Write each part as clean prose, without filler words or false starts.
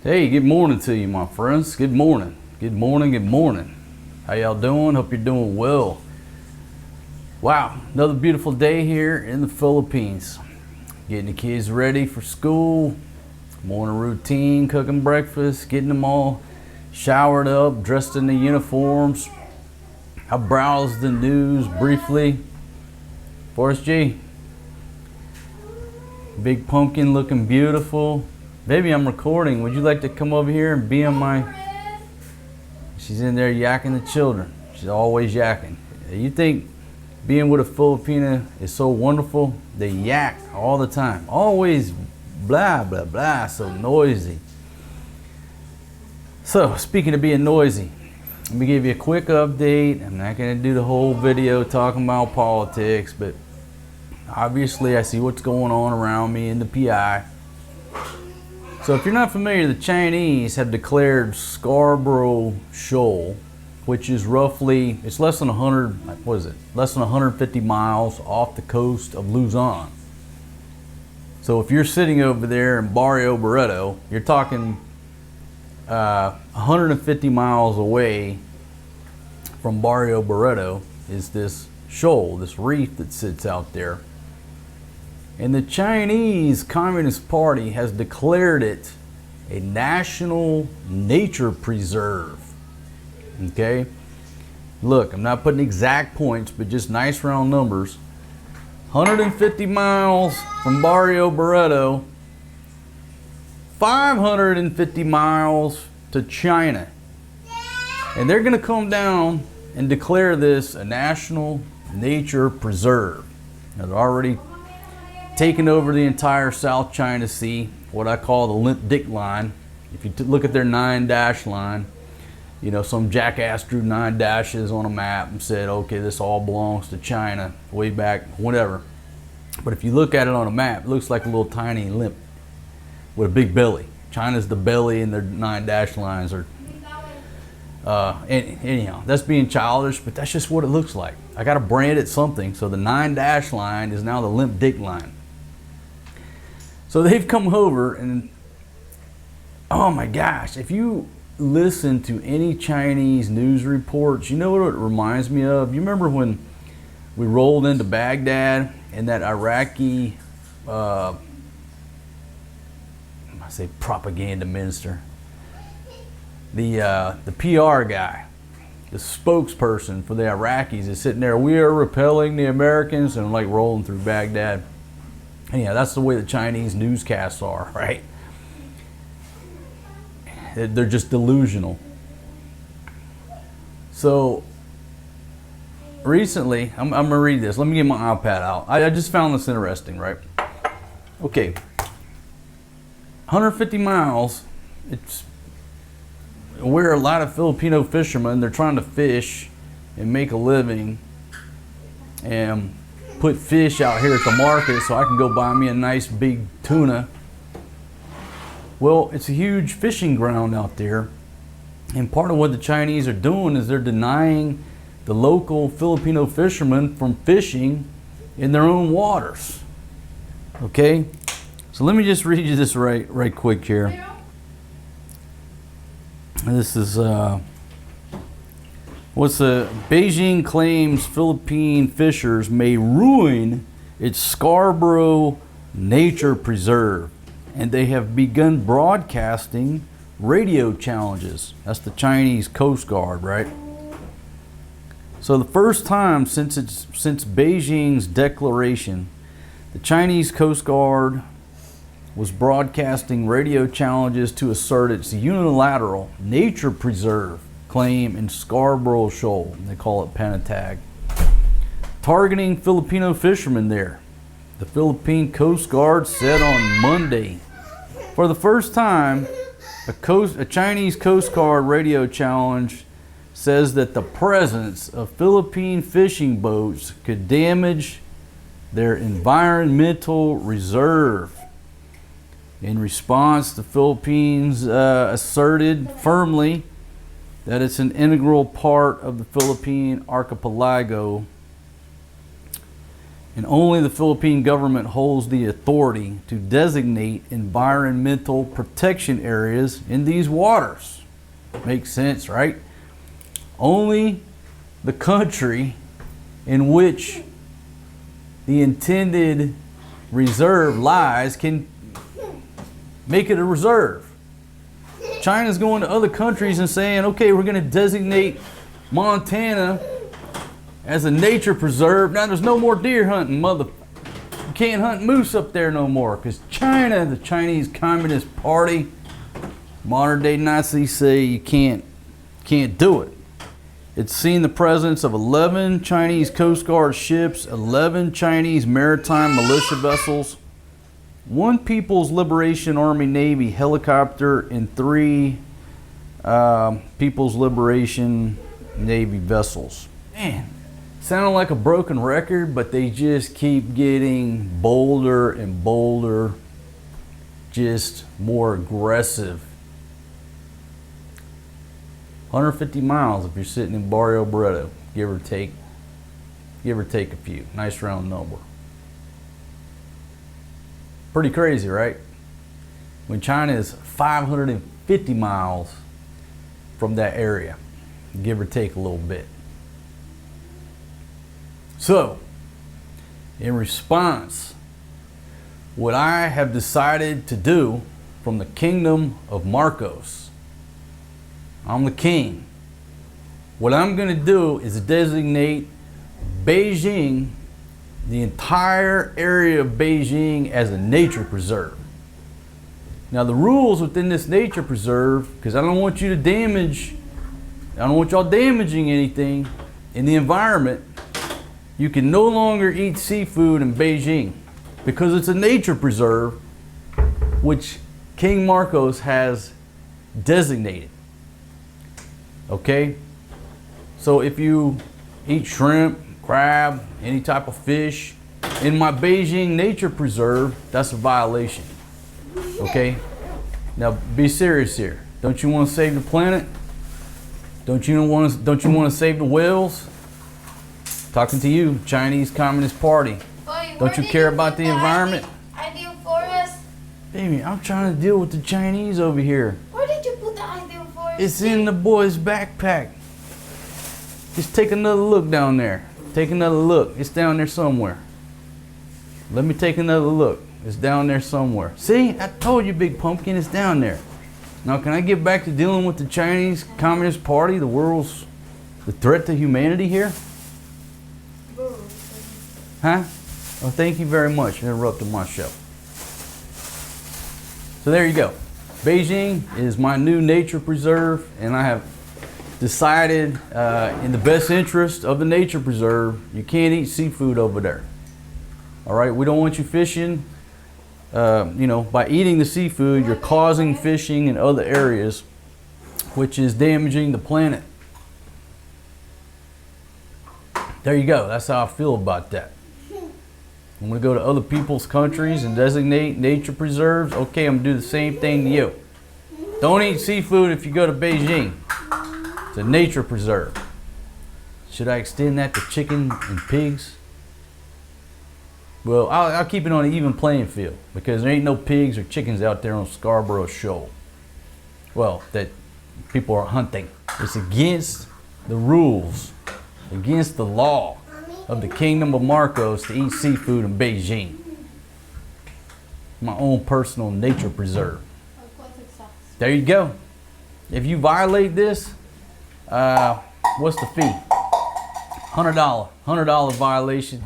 Hey, good morning to you, my friends. Good morning. Good morning. Good morning. How y'all doing? Hope you're doing well. Wow, another beautiful day here in the Philippines. Getting the kids ready for school. Morning routine, cooking breakfast, getting them all showered up, dressed in the uniforms. I browsed the news briefly. Forrest G. Big pumpkin looking beautiful. Baby, I'm recording. Would you like to come over here and be on my... She's in there yakking the children. She's always yakking. You think being with a Filipina is so wonderful? They yak all the time. Always blah, blah, blah, so noisy. So, speaking of being noisy, let me give you a quick update. I'm not going to do the whole video talking about politics, but obviously I see what's going on around me in the PI. So if you're not familiar, the Chinese have declared Scarborough Shoal, which is roughly, it's less than 100, what is it? Less than 150 miles off the coast of Luzon. So if you're sitting over there in Barrio Barreto, you're talking 150 miles away from Barrio Barreto is this shoal, this reef that sits out there. And the Chinese Communist Party has declared it a national nature preserve. Okay? Look, I'm not putting exact points, but just nice round numbers. 150 miles from Barrio Barreto, 550 miles to China. And they're going to come down and declare this a national nature preserve. Now, they're already taking over the entire South China Sea, what I call the limp dick line. If you look at their 9-dash line, you know, some jackass drew 9 dashes on a map and said, okay, this all belongs to China way back, whatever. But if you look at it on a map, it looks like a little tiny limp with a big belly. China's the belly and their 9-dash lines are, anyhow, that's being childish, but that's just what it looks like. I got to brand it something, so the 9-dash line is now the limp dick line. So they've come over and, oh my gosh, if you listen to any Chinese news reports, you know what it reminds me of? You remember when we rolled into Baghdad and that Iraqi, I say propaganda minister, the PR guy, the spokesperson for the Iraqis is sitting there, we are repelling the Americans, and like rolling through Baghdad. Anyhow, that's the way the Chinese newscasts are, right? They're just delusional. So recently, I'm going to read this. Let me get my iPad out. I just found this interesting, right? Okay. 150 miles. It's where a lot of Filipino fishermen, they're trying to fish and make a living and put fish out here at the market so I can go buy me a nice big tuna. Well, it's a huge fishing ground out there, and part of what the Chinese are doing is they're denying the local Filipino fishermen from fishing in their own waters. Okay, so let me just read you this right quick here. This is Beijing claims Philippine fishers may ruin its Scarborough Nature Preserve, and they have begun broadcasting radio challenges. That's the Chinese Coast Guard, right? So the first time since Beijing's declaration, the Chinese Coast Guard was broadcasting radio challenges to assert its unilateral nature preserve claim in Scarborough Shoal. They call it Panatag. Targeting Filipino fishermen there. The Philippine Coast Guard said on Monday, for the first time, a Chinese Coast Guard radio challenge says that the presence of Philippine fishing boats could damage their environmental reserve. In response, the Philippines asserted firmly that it's an integral part of the Philippine archipelago And only the Philippine government holds the authority to designate environmental protection areas in these waters. Makes sense, right? Only the country in which the intended reserve lies can make it a reserve. China's going to other countries and saying, okay, we're going to designate Montana as a nature preserve. Now there's no more deer hunting, you can't hunt moose up there no more, because China, the Chinese Communist Party, modern day Nazis, say you can't do it. It's seen the presence of 11 Chinese Coast Guard ships, 11 Chinese maritime militia vessels, 1 People's Liberation Army Navy helicopter, and 3 People's Liberation Navy vessels. Man, sounded like a broken record, but they just keep getting bolder and bolder, just more aggressive. 150 miles if you're sitting in Barrio Barreto, give or take a few. Nice round number. Pretty crazy, right? When China is 550 miles from that area, give or take a little bit. So, in response, what I have decided to do from the kingdom of Marcos, I'm the king. What I'm going to do is designate Beijing, the entire area of Beijing, as a nature preserve. Now the rules within this nature preserve, because I don't want y'all damaging anything in the environment, you can no longer eat seafood in Beijing because it's a nature preserve which King Marcos has designated. Okay? So if you eat shrimp, crab, any type of fish in my Beijing nature preserve, that's a violation. Okay? Now be serious here. Don't you want to save the planet? Don't you want to save the whales? Talking to you, Chinese Communist Party. Boy, don't you care about the environment? Ideal forest. Baby, I'm trying to deal with the Chinese over here. Where did you put the ideal forest? It's in the boy's backpack. Just take another look down there. Take another look. It's down there somewhere. Let me take another look. It's down there somewhere. See, I told you, Big Pumpkin, it's down there. Now, can I get back to dealing with the Chinese Communist Party, the threat to humanity here? Huh? Well, thank you very much for interrupting my show. So there you go. Beijing is my new nature preserve, and I have decided in the best interest of the nature preserve, you can't eat seafood over there. All right, we don't want you fishing. By eating the seafood, you're causing fishing in other areas, which is damaging the planet. There you go. That's how I feel about that. I'm going to go to other people's countries and designate nature preserves. Okay, I'm going to do the same thing to you. Don't eat seafood if you go to Beijing. It's a nature preserve. Should I extend that to chicken and pigs? Well, I'll keep it on an even playing field because there ain't no pigs or chickens out there on Scarborough Shoal. Well, that people are hunting. It's against the rules, against the law of the Kingdom of Marcos to eat seafood in Beijing. My own personal nature preserve. There you go. If you violate this, what's the fee? $100 violation.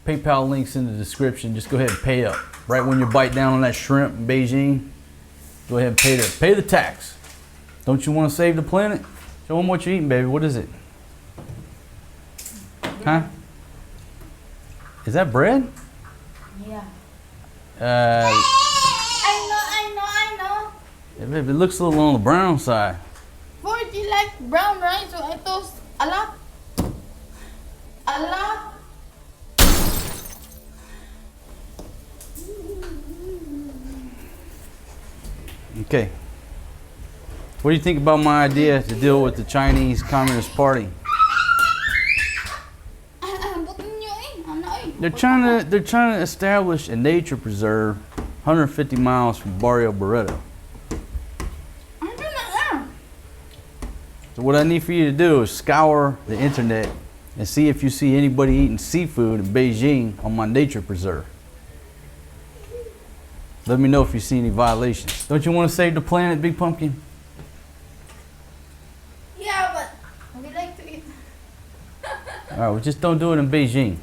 PayPal links in the description. Just go ahead and pay up. Right when you bite down on that shrimp in Beijing, go ahead and pay the tax. Don't you want to save the planet? Show them what you're eating, baby. What is it? Huh? Is that bread? Yeah. I know. It looks a little on the brown side. Boy, do you like brown rice? So I toast a lot. A lot. Okay. What do you think about my idea to deal with the Chinese Communist Party? Butin nyo eh. Ano eh. They're trying to establish a nature preserve 150 miles from Barrio Barreto. I'm doing that. So what I need for you to do is scour the internet and see if you see anybody eating seafood in Beijing on my nature preserve. Let me know if you see any violations. Don't you want to save the planet, Big Pumpkin? Yeah, but we like to eat. All right, well, just don't do it in Beijing.